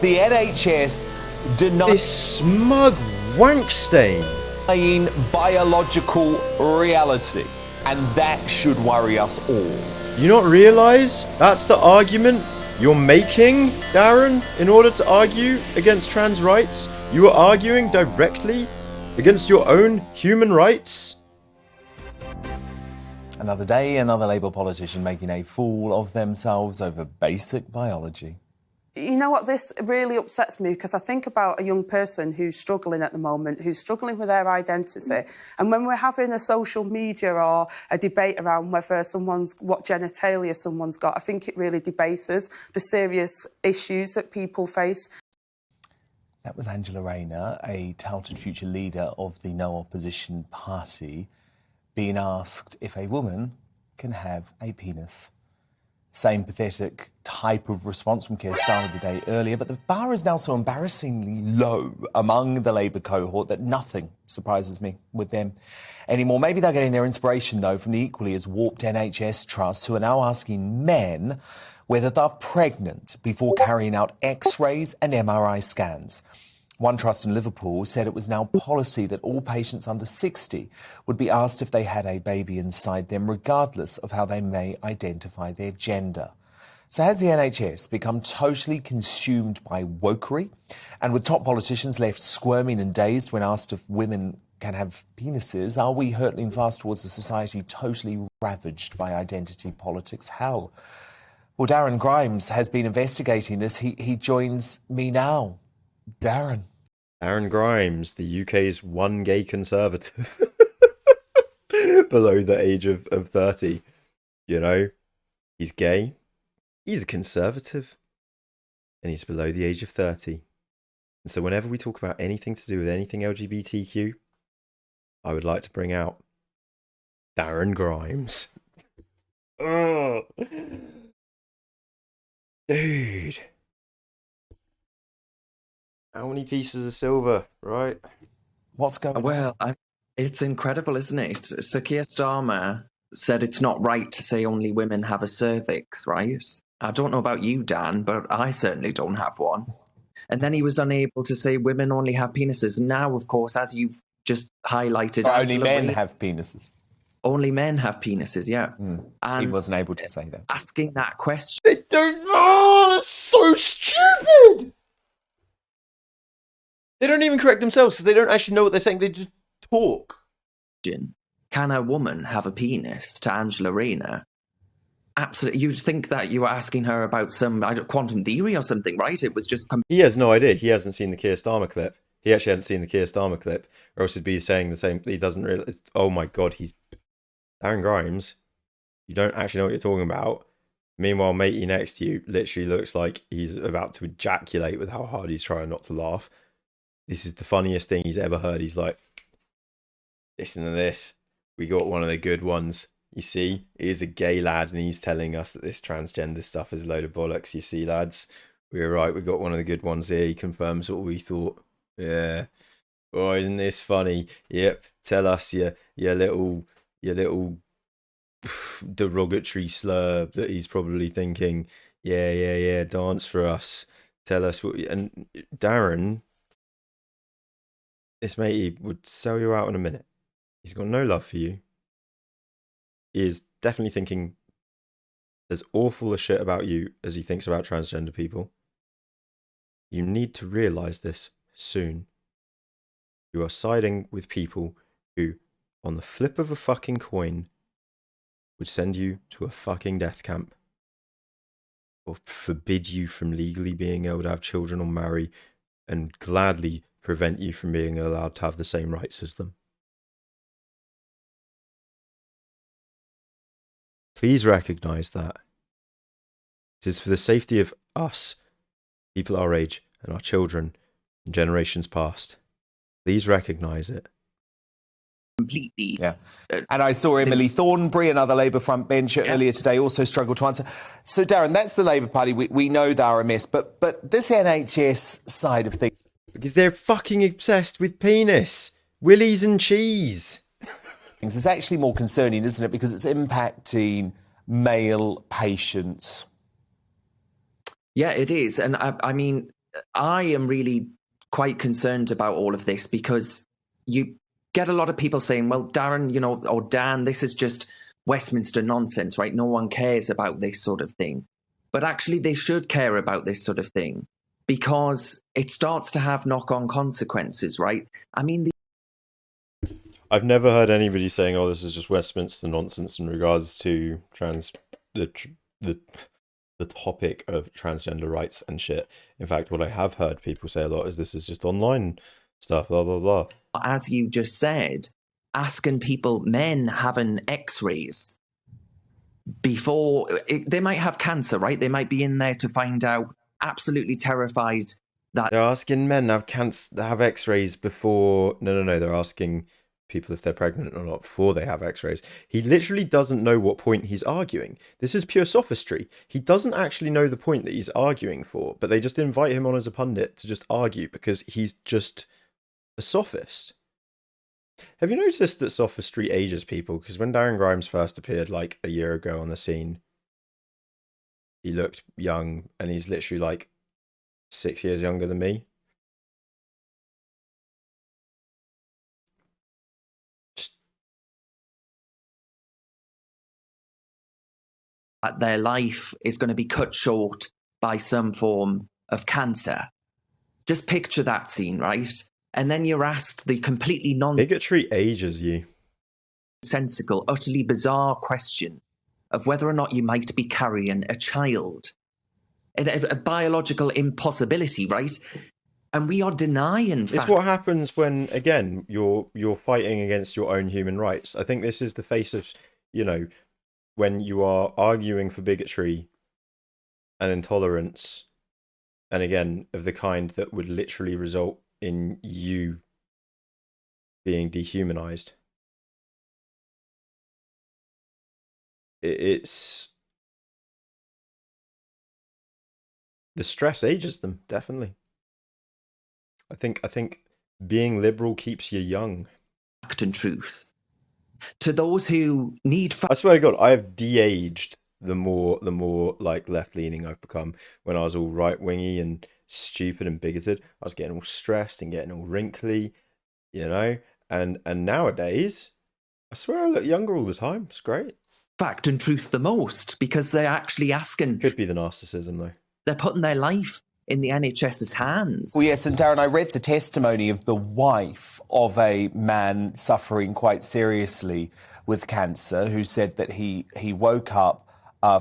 The NHS This smug wank stain. denying biological reality, and that should worry us all. You not realise that's the argument you're making, Darren, in order to argue against trans rights? You are arguing directly against your own human rights? Another day, another Labour politician making a fool of themselves over basic biology. You know what, this really upsets me because I think about a young person who's struggling at the moment, who's struggling with their identity. And when we're having a social media or a debate around what genitalia someone's got, I think it really debases the serious issues that people face. That was Angela Rayner, a touted future leader of the no opposition party, being asked if a woman can have a penis. Same pathetic type of response from Keir Starmer the day earlier, but the bar is now so embarrassingly low among the Labour cohort that nothing surprises me with them anymore. Maybe they're getting their inspiration, though, from the equally as warped NHS trusts who are now asking men whether they're pregnant before carrying out X-rays and MRI scans. One trust in Liverpool said it was now policy that all patients under 60 would be asked if they had a baby inside them, regardless of how they may identify their gender. So has the NHS become totally consumed by wokery? And with top politicians left squirming and dazed when asked if women can have penises, are we hurtling fast towards a society totally ravaged by identity politics? Hell. Well, Darren Grimes has been investigating this. He joins me now. Darren. Darren Grimes, the UK's one gay conservative below the age of 30. You know, he's gay, he's a conservative, and he's below the age of 30. And so whenever we talk about anything to do with anything LGBTQ, I would like to bring out Darren Grimes. Oh. Dude. How many pieces of silver, right? What's going on? Well, it's incredible, isn't it? So Keir Starmer said it's not right to say only women have a cervix, right? I don't know about you, Dan, but I certainly don't have one. And then he was unable to say women only have penises. Now, of course, as you've just highlighted... Only men have penises. Only men have penises, yeah. And he wasn't able to say that. Asking that question... They don't... Oh, that's so stupid! They don't even correct themselves because they don't actually know what they're saying. They just talk. Can a woman have a penis? To Angela Rayner. Absolutely. You'd think that you were asking her about some quantum theory or something, right? It was just... He has no idea. He hasn't seen the Keir Starmer clip. He actually hadn't seen the Keir Starmer clip, or else he'd be saying the same. He doesn't realise. Oh my God, he's... Darren Grimes, you don't actually know what you're talking about. Meanwhile, matey next to you literally looks like he's about to ejaculate with how hard he's trying not to laugh. This is the funniest thing he's ever heard. He's like, listen to this. We got one of the good ones. You see, he's a gay lad and he's telling us that this transgender stuff is a load of bollocks. You see, lads, we were right. We got one of the good ones here. He confirms what we thought. Yeah. Oh, isn't this funny? Yep. Tell us your little derogatory slur that he's probably thinking. Yeah. Dance for us. Tell us what. And Darren... This matey would sell you out in a minute. He's got no love for you. He is definitely thinking as awful a shit about you as he thinks about transgender people. You need to realise this soon. You are siding with people who, on the flip of a fucking coin, would send you to a fucking death camp. Or forbid you from legally being able to have children or marry, and gladly prevent you from being allowed to have the same rights as them. Please recognise that. It is for the safety of us, people our age, and our children, and generations past. Please recognise it. Completely. Yeah. And I saw Emily Thornberry, another Labour frontbencher, earlier today, also struggled to answer. So, Darren, that's the Labour Party. We know they're a mess, but this NHS side of things... Because they're fucking obsessed with penis, willies and cheese. It's actually more concerning, isn't it? Because it's impacting male patients. Yeah, it is. And I mean, I am really quite concerned about all of this because you get a lot of people saying, well, Darren, you know, or Dan, this is just Westminster nonsense, right? No one cares about this sort of thing. But actually, they should care about this sort of thing because it starts to have knock-on consequences, right? I mean, I've never heard anybody saying, "Oh, this is just Westminster nonsense" in regards to the topic of transgender rights and shit. In fact, what I have heard people say a lot is this is just online stuff, blah blah blah. as you just said, asking people, men having X-rays before they might have cancer, right? They might be in there to find out, absolutely terrified that They're asking men to have cancer, have X-rays before. No. They're asking people if they're pregnant or not before they have X-rays. He literally doesn't know what point he's arguing. This is pure sophistry. He doesn't actually know the point that he's arguing for, but they just invite him on as a pundit to just argue because he's just a sophist. Have you noticed that sophistry ages people? Because when Darren Grimes first appeared like a year ago on the scene, he looked young, and he's literally like 6 years younger than me. their life is going to be cut short by some form of cancer. Just picture that scene, right? And then you're asked the completely Bigotry ages you. nonsensical, utterly bizarre question of whether or not you might be carrying a child. A biological impossibility, right? And we are denying It's what happens when, again, you're fighting against your own human rights. I think this is the face of, you know, when you are arguing for bigotry and intolerance, and again, of the kind that would literally result in you being dehumanized. It's the stress ages them, definitely. I think being liberal keeps you young. fact and truth. To those who need I swear to God, I have de-aged the more like left-leaning I've become. When I was all right-wingy and stupid and bigoted, I was getting all stressed and getting all wrinkly, you know. And nowadays, I swear I look younger all the time. It's great. fact and truth the most because they're actually asking. Could be the narcissism though. They're putting their life in the NHS's hands. Well, yes, and Darren, I read the testimony of the wife of a man suffering quite seriously with cancer who said that he woke up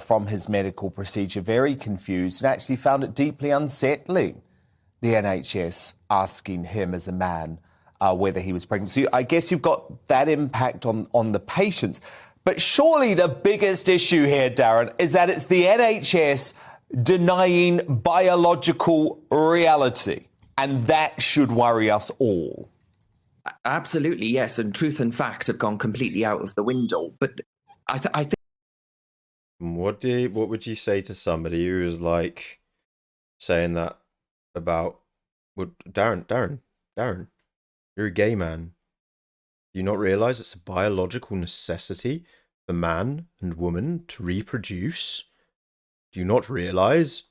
from his medical procedure very confused and actually found it deeply unsettling, the NHS asking him as a man whether he was pregnant. So I guess you've got that impact on the patients. But surely the biggest issue here, Darren, is that it's the NHS denying biological reality. And that should worry us all. Absolutely, yes. And truth and fact have gone completely out of the window. But I think. What would you say to somebody who is like saying that about Darren, you're a gay man. Do you not realize it's a biological necessity for man and woman to reproduce? Do you not realize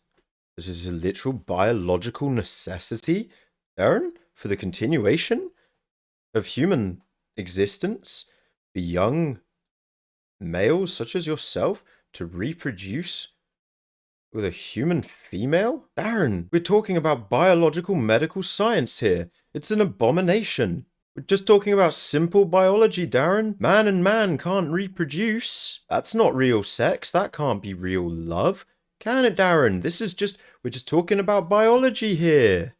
this is a literal biological necessity, Darren, for the continuation of human existence for young males such as yourself to reproduce with a human female? Darren, we're talking about biological medical science here. It's an abomination. We're just talking about simple biology, Darren. Man and man can't reproduce. That's not real sex. That can't be real love. Can it, Darren? We're just talking about biology here.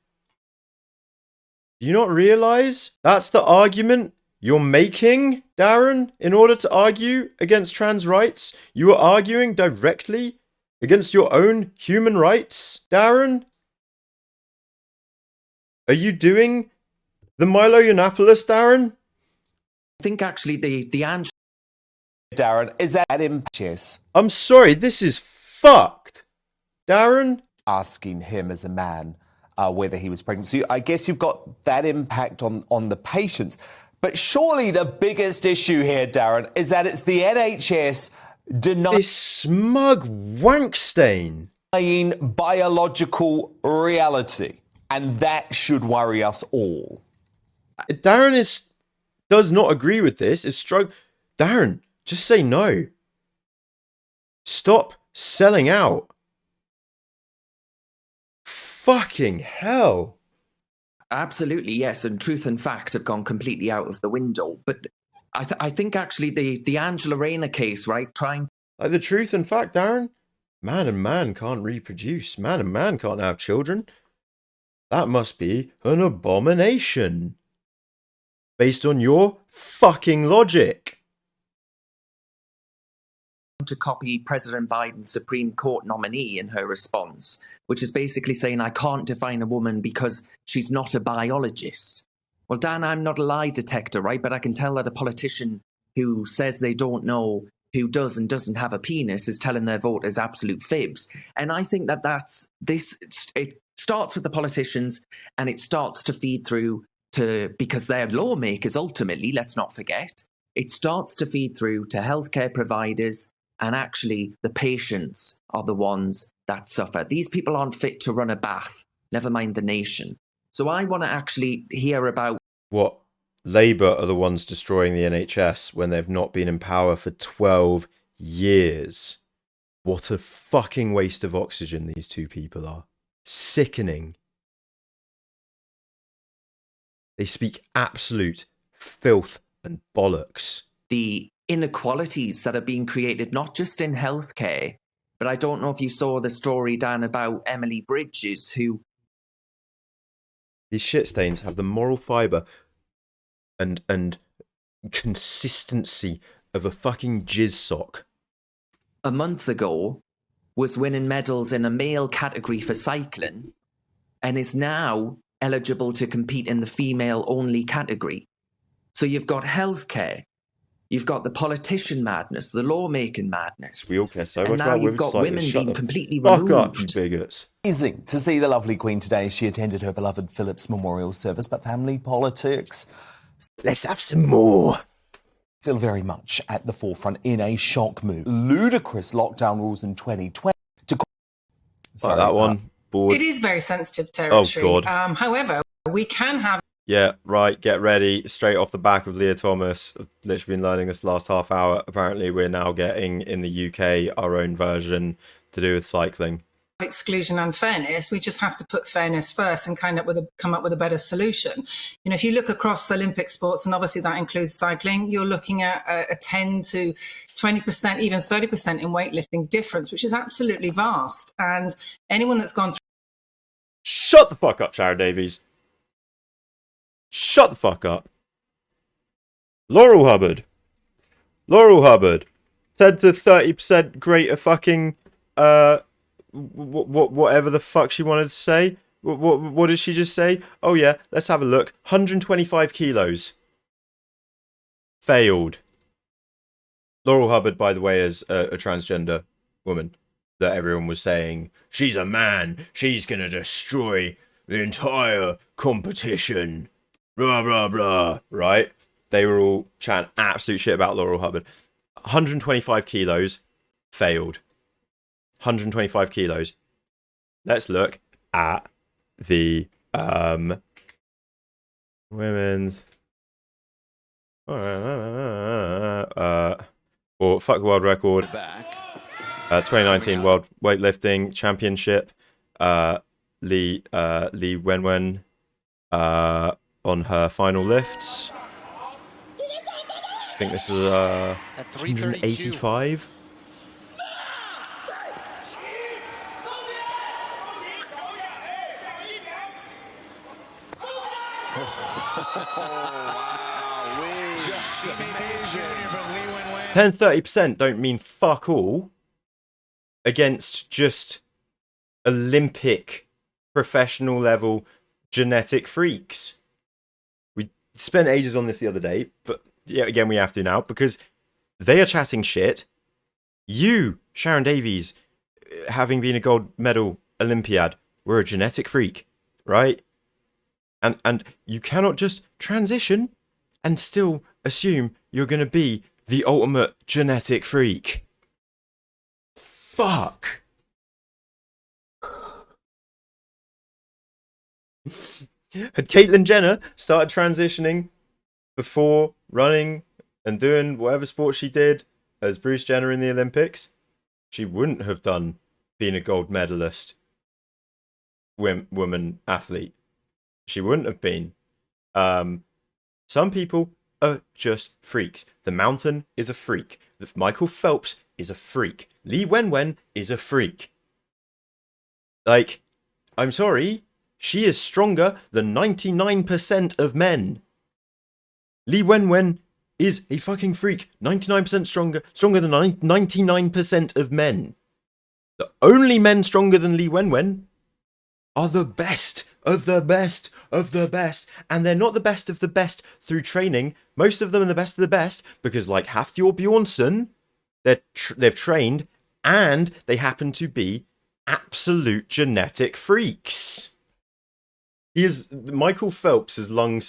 Do you not realize that's the argument you're making, Darren, in order to argue against trans rights? You are arguing directly against your own human rights, Darren? Are you doing the Milo Yiannopoulos, Darren? I think actually the answer, Darren, is that NHS I'm sorry, this is fucked, Darren? asking him as a man whether he was pregnant? So I guess you've got that impact on the patients. But surely the biggest issue here, Darren, is that it's the NHS denying This smug wank stain. biological reality, and that should worry us all. Darren does not agree with this. Darren, just say no. Stop selling out. Fucking hell. Absolutely, yes. And truth and fact have gone completely out of the window. But I think actually the Angela Rayner case, right, Like the truth and fact, Darren, man and man can't reproduce. Man and man can't have children. That must be an abomination. Based on your fucking logic. to copy President Biden's Supreme Court nominee in her response, which is basically saying, I can't define a woman because she's not a biologist. Well, Dan, I'm not a lie detector, right? But I can tell that a politician who says they don't know who does and doesn't have a penis is telling their voters absolute fibs. And I think that it starts with the politicians, and it starts to feed through to, because they're lawmakers ultimately, let's not forget, it starts to feed through to healthcare providers, and actually the patients are the ones that suffer. These people aren't fit to run a bath, never mind the nation. So I want to actually hear about what Labour are the ones destroying the NHS when they've not been in power for 12 years. What a fucking waste of oxygen these two people are. Sickening. They speak absolute filth and bollocks. the inequalities that are being created, not just in healthcare, but I don't know if you saw the story, Dan, about Emily Bridges, who... These shit stains have the moral fibre and consistency of a fucking jizz sock. a month ago was winning medals in a male category for cycling and is now eligible to compete in the female-only category. So you've got healthcare, you've got the politician madness, the lawmaking madness. We all care so and much now about you've women's got cycling. women Shut being the completely fuck removed. up, you bigots. Amazing to see the lovely Queen today as she attended her beloved Philip's memorial service, but family politics, Let's have some more. still very much at the forefront in a shock move. Ludicrous lockdown rules in 2020 to... Sorry, that one. Bored. It is very sensitive territory. Oh, God. However, we can have... Yeah, right, get ready. Straight off the back of Leah Thomas. I've literally been learning this last half hour. Apparently, we're now getting, in the UK, our own version to do with cycling. exclusion and fairness. We just have to put fairness first and come up with a better solution. You know, if you look across Olympic sports, and obviously that includes cycling, you're looking at a 10 to 20%, even 30% in weightlifting difference, which is absolutely vast. And anyone that's gone through... Shut the fuck up, Sharon Davies. Shut the fuck up. Laurel Hubbard. 10 to 30% greater fucking... whatever the fuck she wanted to say. What did she just say? Oh yeah, let's have a look. 125 kilos. Failed. Laurel Hubbard, by the way, is a transgender woman that everyone was saying, she's a man, she's gonna destroy the entire competition. Blah, blah, blah. Right? They were all chatting absolute shit about Laurel Hubbard. 125 kilos. Failed. 125 kilos. Let's look at the women's or fuck world record. 2019 World Weightlifting Championship. Lee Wenwen on her final lifts. I think this is 185. Wow. 10-30% don't mean fuck all against just Olympic professional level genetic freaks. We spent ages on this the other day, but yeah, again we have to now because they are chatting shit. You, Sharon Davies, having been a gold medal Olympiad, were a genetic freak, right? And you cannot just transition and still assume you're going to be the ultimate genetic freak. Fuck. Had Caitlyn Jenner started transitioning before running and doing whatever sport she did as Bruce Jenner in the Olympics, she wouldn't have done being a gold medalist woman athlete. She wouldn't have been. Some people are just freaks. The Mountain is a freak. Michael Phelps is a freak. Lee Wenwen is a freak. Like, I'm sorry, she is stronger than 99% of men. Lee Wenwen is a fucking freak. 99% stronger than 99% of men. The only men stronger than Lee Wenwen are the best of the best of the best. And they're not the best of the best through training. Most of them are the best of the best because, like Hafthor Bjornsson, they've trained and they happen to be absolute genetic freaks. Michael Phelps's lung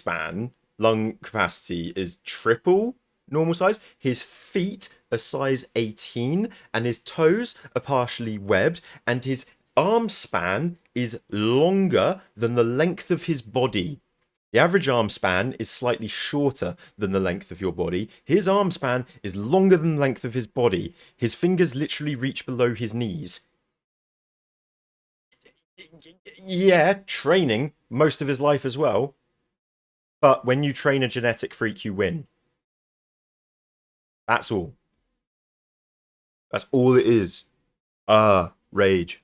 capacity is triple normal size. His feet are size 18 and his toes are partially webbed and his arm span is longer than the length of his body. The average arm span is slightly shorter than the length of your body. His arm span is longer than the length of his body. His fingers literally reach below his knees. Yeah, training most of his life as well. But when you train a genetic freak, you win. That's all. That's all it is. Rage.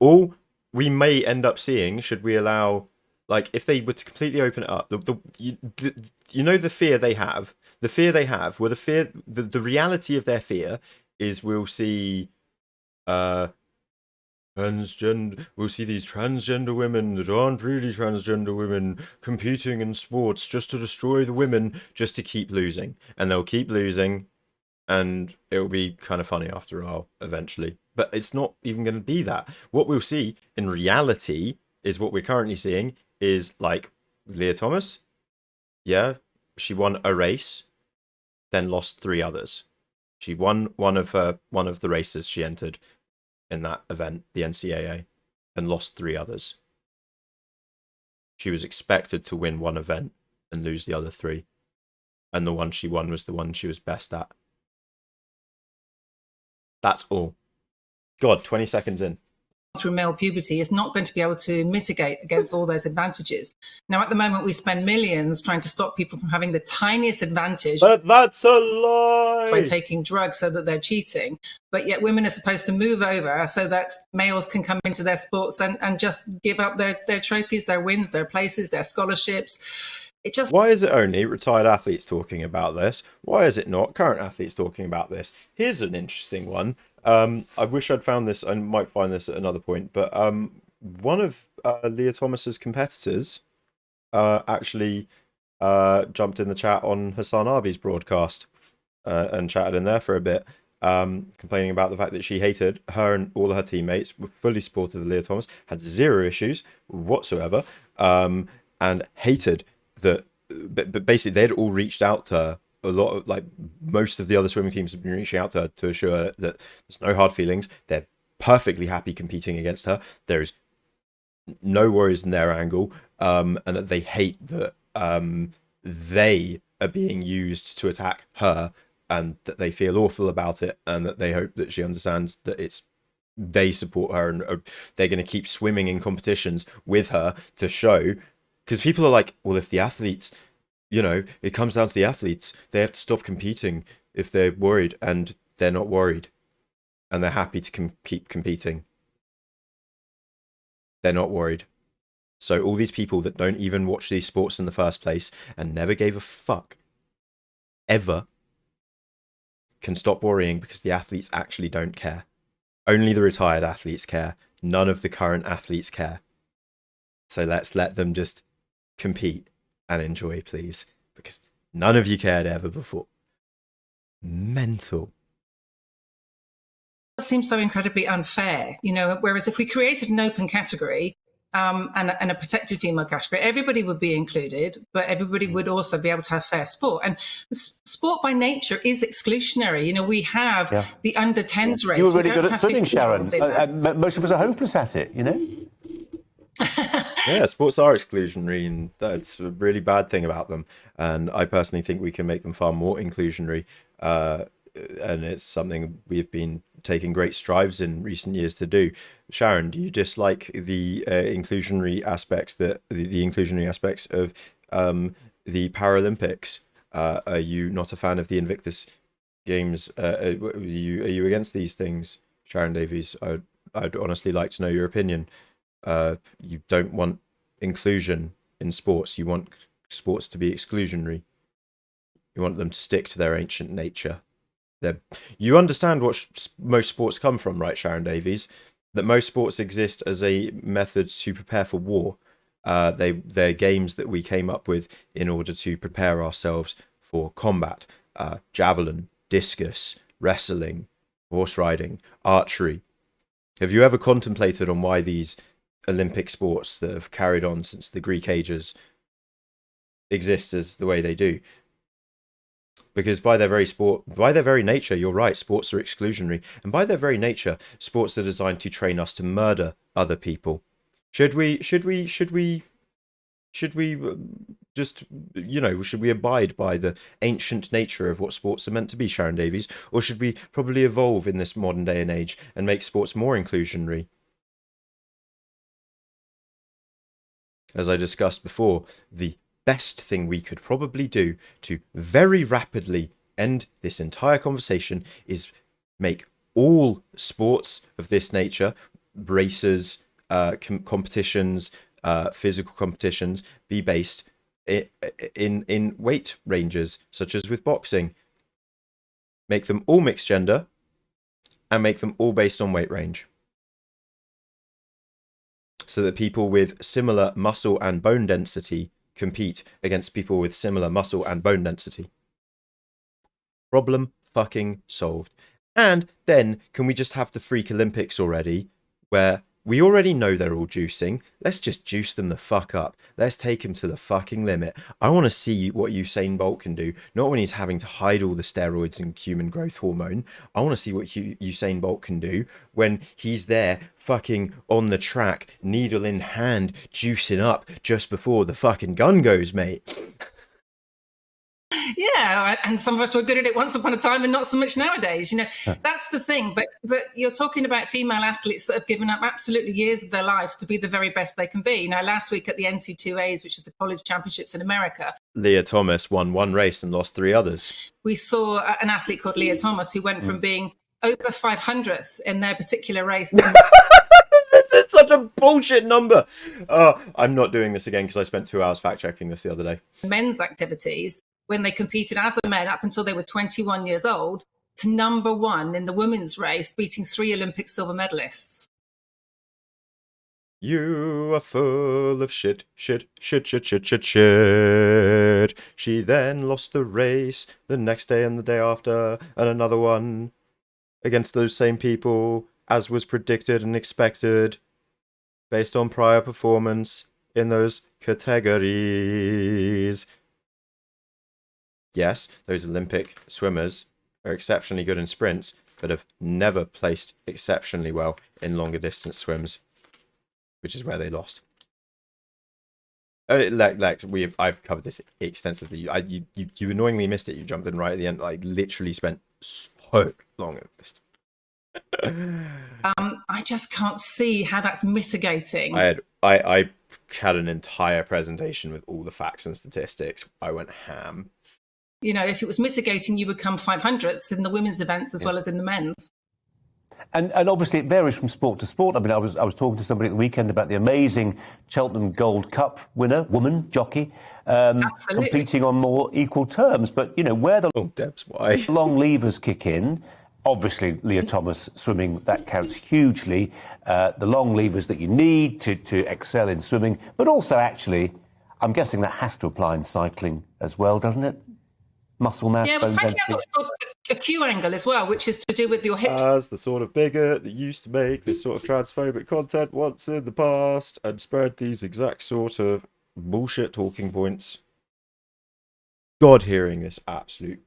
All we may end up seeing, should we allow, like, if they were to completely open it up, you know the fear they have? The fear they have, well, the reality of their fear is we'll see we'll see these transgender women that aren't really transgender women competing in sports just to destroy the women, just to keep losing. And they'll keep losing, and it'll be kind of funny after a while, eventually. But it's not even going to be that. What we'll see in reality is what we're currently seeing is, like, Leah Thomas. Yeah, she won a race, then lost 3 others. She won one of the races she entered in that event, the NCAA, and lost 3 others. She was expected to win one event and lose the other 3. And the one she won was the one she was best at. That's all. God, 20 seconds in. Through male puberty is not going to be able to mitigate against all those advantages. Now, at the moment, we spend millions trying to stop people from having the tiniest advantage. But that's a lie! By taking drugs so that they're cheating. But yet women are supposed to move over so that males can come into their sports and just give up their trophies, their wins, their places, their scholarships. It just... Why is it only retired athletes talking about this? Why is it not current athletes talking about this? Here's an interesting one. I wish I'd found this. I might find this at another point. But one of Leah Thomas's competitors actually jumped in the chat on Hassan Arbi's broadcast and chatted in there for a bit, complaining about the fact that she hated her and all of her teammates, were fully supportive of Leah Thomas, had 0 issues whatsoever, and hated that. But basically, they'd all reached out to her. A lot of, like, most of the other swimming teams have been reaching out to her to assure her that there's no hard feelings. They're perfectly happy competing against her. There's no worries in their angle, and that they hate that they are being used to attack her, and that they feel awful about it, and that they hope that she understands that they support her and they're going to keep swimming in competitions with her to show. Because people are like, well, if the athletes... it comes down to the athletes. They have to stop competing if they're worried, and they're not worried. And they're happy to keep competing. They're not worried. So all these people that don't even watch these sports in the first place and never gave a fuck, ever, can stop worrying because the athletes actually don't care. Only the retired athletes care. None of the current athletes care. So let's let them just compete and enjoy, please, because none of you cared ever before. Mental. It seems so incredibly unfair, whereas if we created an open category and a protected female category, everybody would be included, but everybody would also be able to have fair sport. And sport by nature is exclusionary. We have the under 10s race. You were really good at swimming, Sharon. Most of us are hopeless at it, Yeah, sports are exclusionary, and that's a really bad thing about them. And I personally think we can make them far more inclusionary. And it's something we've been taking great strides in recent years to do. Sharon, do you dislike the inclusionary aspects the inclusionary aspects of the Paralympics? Are you not a fan of the Invictus Games? Are you against these things, Sharon Davies? I'd honestly like to know your opinion. You don't want inclusion in sports. You want sports to be exclusionary. You want them to stick to their ancient nature. You understand what most sports come from, right, Sharon Davies? That most sports exist as a method to prepare for war. They're games that we came up with in order to prepare ourselves for combat. Javelin, discus, wrestling, horse riding, archery. Have you ever contemplated on why these Olympic sports that have carried on since the Greek ages exist as the way they do? Because by their very nature, you're right, sports are exclusionary, and by their very nature, sports are designed to train us to murder other people. Should we just, should we abide by the ancient nature of what sports are meant to be, Sharon Davies, or should we probably evolve in this modern day and age and make sports more inclusionary? As I discussed before, the best thing we could probably do to very rapidly end this entire conversation is make all sports of this nature, races, competitions, physical competitions, be based in weight ranges, such as with boxing. Make them all mixed gender and make them all based on weight range, so that people with similar muscle and bone density compete against people with similar muscle and bone density. Problem fucking solved. And then can we just have the freak Olympics already, where we already know they're all juicing. Let's just juice them the fuck up. Let's take them to the fucking limit. I want to see what Usain Bolt can do, not when he's having to hide all the steroids and human growth hormone. I want to see what Usain Bolt can do when he's there fucking on the track, needle in hand, juicing up just before the fucking gun goes, mate. Yeah, and some of us were good at it once upon a time and not so much nowadays. That's the thing. But you're talking about female athletes that have given up absolutely years of their lives to be the very best they can be. Now, last week at the NC2As, which is the college championships in America, Leah Thomas won one race and lost 3 others. we saw an athlete called Leah Thomas who went from being over 500th in their particular race. This is such a bullshit number. I'm not doing this again because I spent 2 hours fact checking this the other day. Men's activities, when they competed as a men up until they were 21 years old, to number 1 in the women's race, beating 3 Olympic silver medalists. You are full of shit. She then lost the race the next day and the day after, and another one against those same people, as was predicted and expected, based on prior performance in those categories. Yes, those Olympic swimmers are exceptionally good in sprints, but have never placed exceptionally well in longer distance swims, which is where they lost. I've covered this extensively. You annoyingly missed it. You jumped in right at the end. I literally spent so long at this. I just can't see how that's mitigating. I had an entire presentation with all the facts and statistics. I went ham. If it was mitigating, you would come 500ths in the women's events as well as in the men's. And obviously it varies from sport to sport. I mean, I was talking to somebody at the weekend about the amazing Cheltenham Gold Cup winner, woman, jockey, competing on more equal terms. But, where the Debs, why? long levers kick in, obviously Leah Thomas swimming, that counts hugely. The long levers that you need to excel in swimming. But also, actually, I'm guessing that has to apply in cycling as well, doesn't it? Muscle mass, Yeah, but bone cycling has density. what's called a Q angle as well, which is to do with your hips. As the sort of bigot that used to make this sort of transphobic content once in the past and spread these exact sort of bullshit talking points. God, hearing this absolute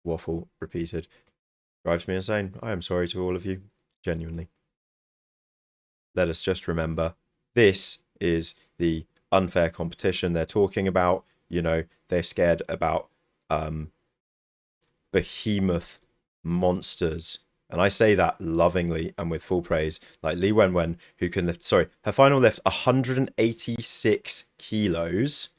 waffle repeated drives me insane. I am sorry to all of you, genuinely. Let us just remember, this is the unfair competition they're talking about. You know, they're scared about behemoth monsters. And I say that lovingly and with full praise. Like Li Wenwen, who can lift, sorry, her final lift 186 kilos.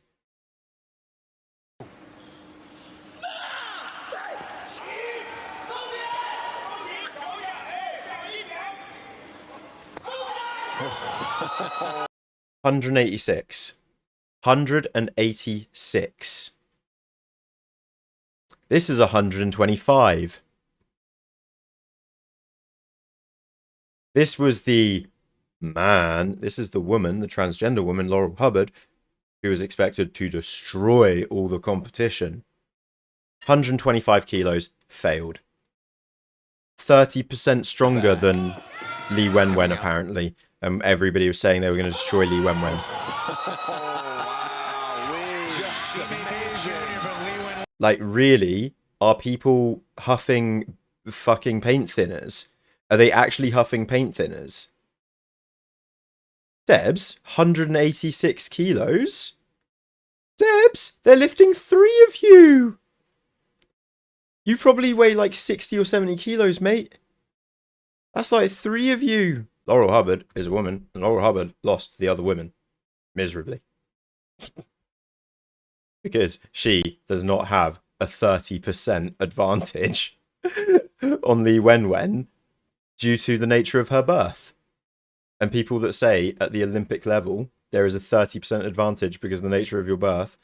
$186. This is 125. This was the man, this is the woman, the transgender woman, Laurel Hubbard, who was expected to destroy all the competition. 125 kilos, failed. 30% stronger than Li Wenwen, apparently. Everybody was saying they were going to destroy Li Wenwen. Like, really? Are people huffing fucking paint thinners? Are they actually huffing paint thinners? Debs, 186 kilos? Debs, they're lifting 3 of you! You probably weigh like 60 or 70 kilos, mate. That's like 3 of you. Laurel Hubbard is a woman, and Laurel Hubbard lost the other women miserably. Because she does not have a 30% advantage on Li Wenwen due to the nature of her birth. And people that say at the Olympic level there is a 30% advantage because of the nature of your birth,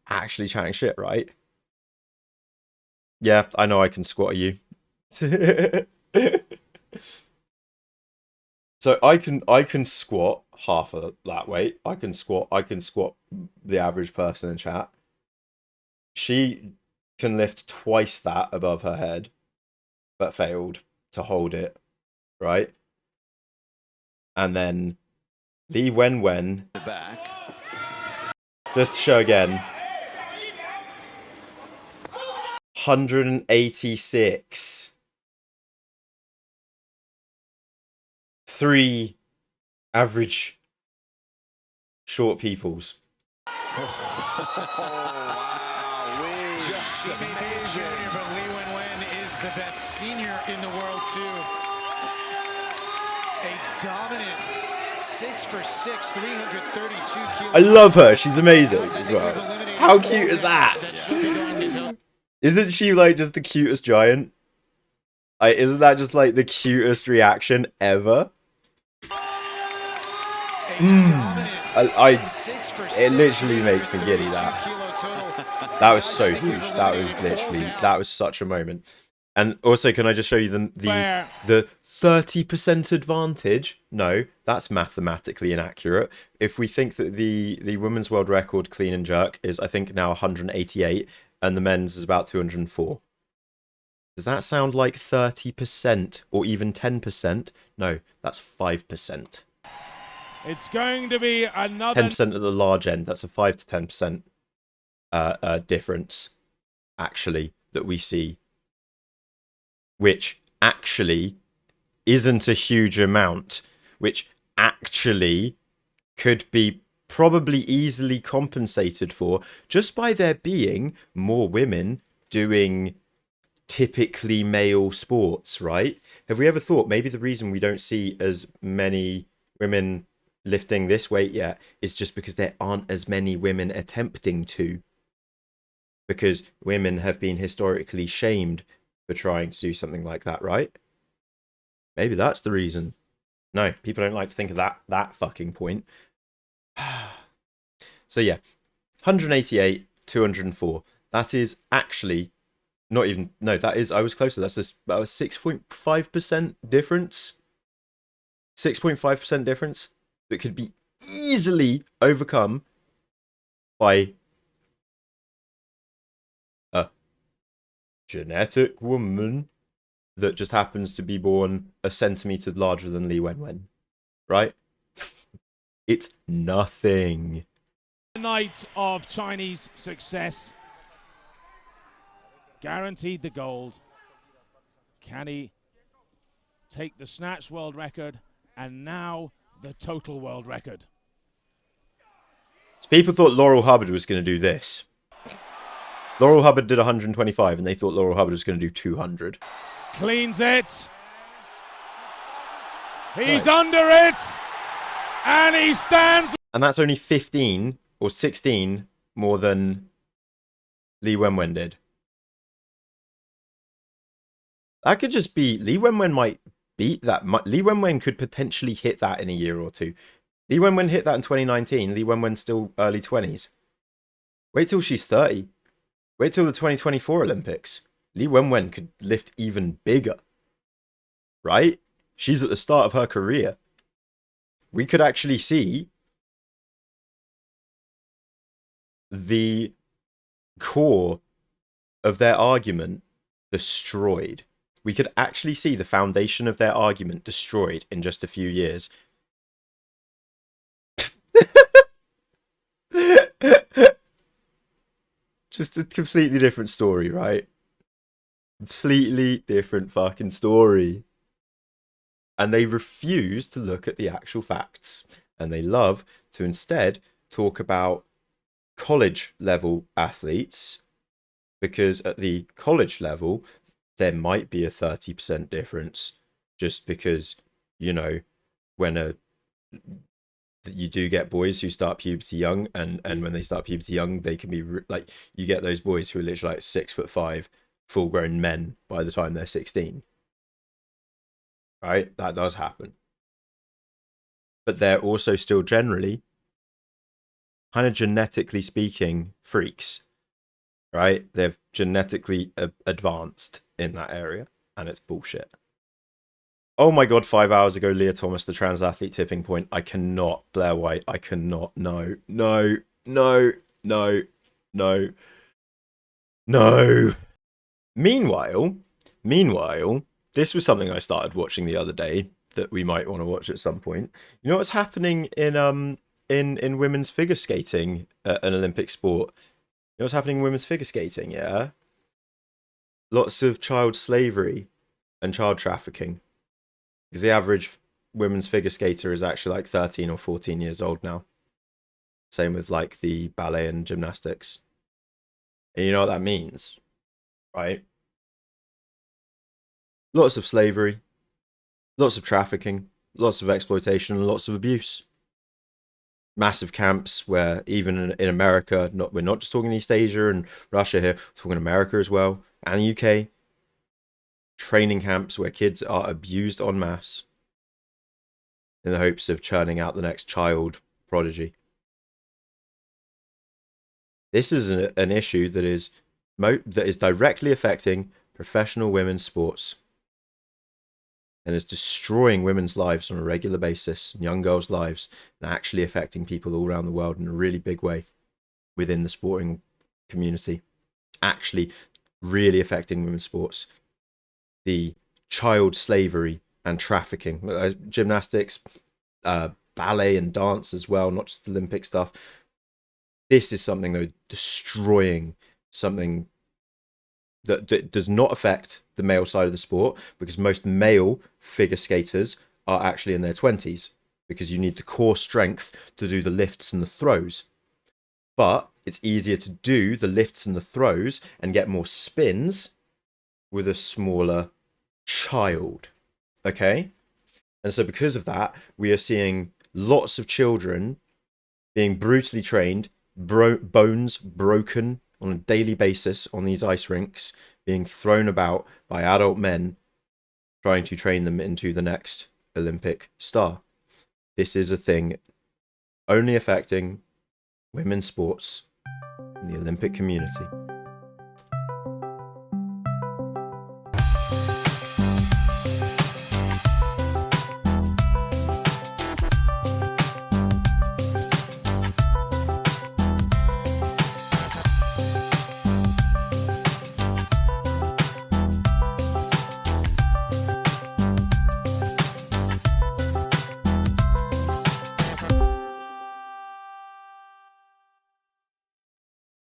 actually chatting shit, right? Yeah, I know I can squat you. So I can squat half of that weight. I can squat the average person in chat. She can lift twice that above her head, but failed to hold it, right? And then Li Wenwen, just to show again, 186. 3 average short peoples. Just amazing. But Li Wenwen is the best senior in the world too. A dominant 6 for 6, 332 kilos. I love her. She's amazing as well. How cute is that? Isn't she like just the cutest giant? Isn't that just like the cutest reaction ever? It literally makes me giddy. That was so huge. That was such a moment. And also, can I just show you the 30% advantage? No, that's mathematically inaccurate. If we think that the women's world record clean and jerk is, I think, now 188, and the men's is about 204. Does that sound like 30% or even 10%? No, that's 5%. It's going to be another 10% at the large end. That's a 5 to 10% difference, actually, that we see, which actually isn't a huge amount, which actually could be probably easily compensated for just by there being more women doing typically male sports, right? Have we ever thought maybe the reason we don't see as many women lifting this weight yet is just because there aren't as many women attempting to? Because women have been historically shamed for trying to do something like that, right? Maybe that's the reason. No, people don't like to think of that fucking point. So yeah, 188, 204. That is actually not even, no, that is, I was closer. That's about a 6.5% difference. 6.5% difference that could be easily overcome by a genetic woman that just happens to be born a centimetre larger than Li Wenwen, right? It's nothing. night of Chinese success. Guaranteed the gold. Can he take the snatch world record and now the total world record? So people thought Laurel Hubbard was going to do this. Laurel Hubbard did 125, and they thought Laurel Hubbard was going to do 200. Cleans it. He's under it. And he stands. And that's only 15 or 16 more than Lee Wenwen did. That could just be... Lee Wenwen might beat that. Lee Wenwen could potentially hit that in a year or two. Lee Wenwen hit that in 2019. Lee Wenwen's still early 20s. Wait till she's 30. Wait till the 2024 Olympics. Lee Wenwen could lift even bigger. Right? She's at the start of her career. We could actually see the core of their argument destroyed. We could actually see the foundation of their argument destroyed in just a few years. Just a completely different story, right? Completely different fucking story. And they refuse to look at the actual facts. And they love to instead talk about college level athletes, because at the college level, there might be a 30% difference, just because, you know, when you do get boys who start puberty young, and when they start puberty young, they can be like, you get those boys who are literally like 6'5", full grown men by the time they're 16. Right? That does happen. But they're also still generally, kind of genetically speaking, freaks. Right? They're genetically advanced in that area, and it's bullshit. Oh my god, 5 hours ago, Leah Thomas, the trans athlete tipping point. I cannot, Blair White, I cannot, no. Meanwhile, this was something I started watching the other day that we might want to watch at some point. You know what's happening in women's figure skating, an Olympic sport? You know what's happening in women's figure skating, yeah? Lots of child slavery and child trafficking. Because the average women's figure skater is actually like 13 or 14 years old now. Same with like the ballet and gymnastics. And you know what that means, right? Lots of slavery, lots of trafficking, lots of exploitation, and lots of abuse. Massive camps where even in America, we're not just talking East Asia and Russia here, we're talking America as well, and the UK. Training camps where kids are abused en masse in the hopes of churning out the next child prodigy. This is an issue that is directly affecting professional women's sports and is destroying women's lives on a regular basis, young girls' lives, and actually affecting people all around the world in a really big way within the sporting community. Actually really affecting women's sports. The child slavery and trafficking, gymnastics, ballet and dance as well, not just Olympic stuff. This is something though destroying something that does not affect the male side of the sport, because most male figure skaters are actually in their 20s, because you need the core strength to do the lifts and the throws. But it's easier to do the lifts and the throws and get more spins with a smaller child, okay? And so because of that, we are seeing lots of children being brutally trained, bones broken on a daily basis on these ice rinks, being thrown about by adult men trying to train them into the next Olympic star. This is a thing only affecting women's sports in the Olympic community.